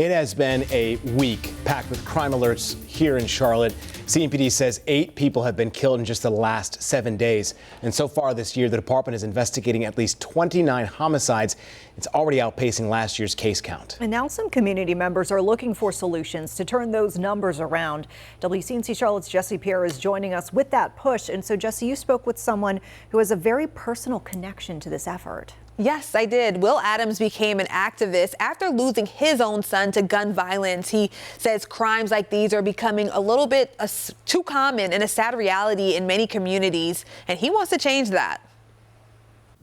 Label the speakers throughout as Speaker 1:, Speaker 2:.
Speaker 1: It has been a week packed with crime alerts here in Charlotte. CMPD says 8 people have been killed in just the last 7 days. And so far this year, the department is investigating at least 29 homicides. It's already outpacing last year's case count.
Speaker 2: And now some community members are looking for solutions to turn those numbers around. WCNC Charlotte's Jesse Pierre is joining us with that push. And so, Jesse, you spoke with someone who has a very personal connection to this effort.
Speaker 3: Yes, I did. Will Adams became an activist after losing his own son to gun violence. He says crimes like these are becoming a little bit too common and a sad reality in many communities, and he wants to change that.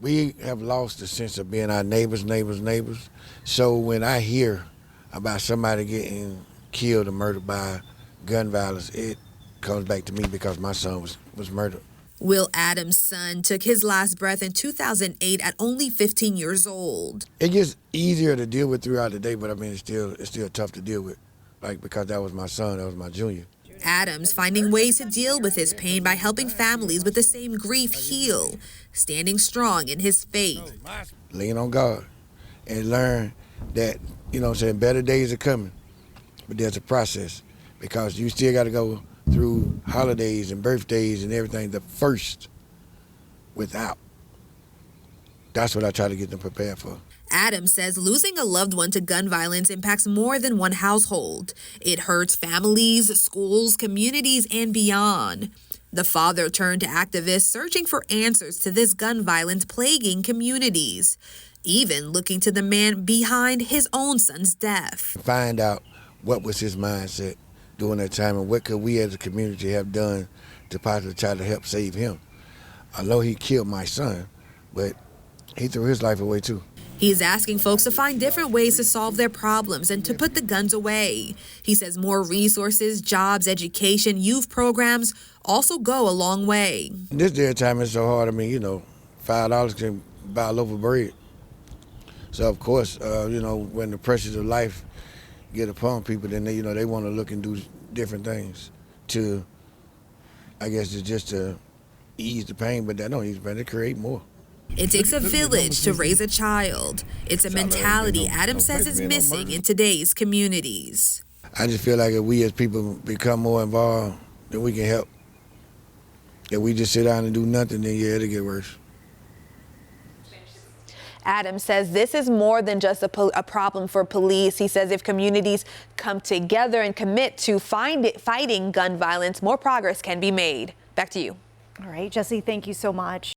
Speaker 4: We have lost the sense of being our neighbors. So when I hear about somebody getting killed or murdered by gun violence, it comes back to me because my son was murdered.
Speaker 5: Will Adams' son took his last breath in 2008 at only 15 years old.
Speaker 4: It gets easier to deal with throughout the day, but I mean, it's still tough to deal with, because that was my son, that was my junior.
Speaker 5: Adams finding ways to deal with his pain by helping families with the same grief heal, standing strong in his faith.
Speaker 4: Lean on God and learn that, better days are coming, but there's a process, because you still got to go through holidays and birthdays and everything the first without. That's what I try to get them prepared for.
Speaker 5: Adams says losing a loved one to gun violence impacts more than one household. It hurts families, schools, communities, and beyond. The father turned to activists searching for answers to this gun violence plaguing communities, even looking to the man behind his own son's death.
Speaker 4: Find out what was his mindset during that time and what could we as a community have done to possibly try to help save him. I know he killed my son, but he threw his life away too.
Speaker 5: He is asking folks to find different ways to solve their problems and to put the guns away. He says more resources, jobs, education, youth programs also go a long way.
Speaker 4: This day of time is so hard. I mean, $5 can buy a loaf of bread. So of course, when the pressures of life get upon people, then they want to look and do different things to, I guess, just to ease the pain, but that don't ease the pain, they create more.
Speaker 5: It takes a village to raise a child. It's a mentality Adams says is missing in today's communities.
Speaker 4: I just feel like if we as people become more involved, then we can help. If we just sit down and do nothing, then yeah, it'll get worse.
Speaker 3: Adams says this is more than just a problem for police. He says if communities come together and commit to fighting gun violence, more progress can be made. Back to you.
Speaker 2: All right, Jesse, thank you so much.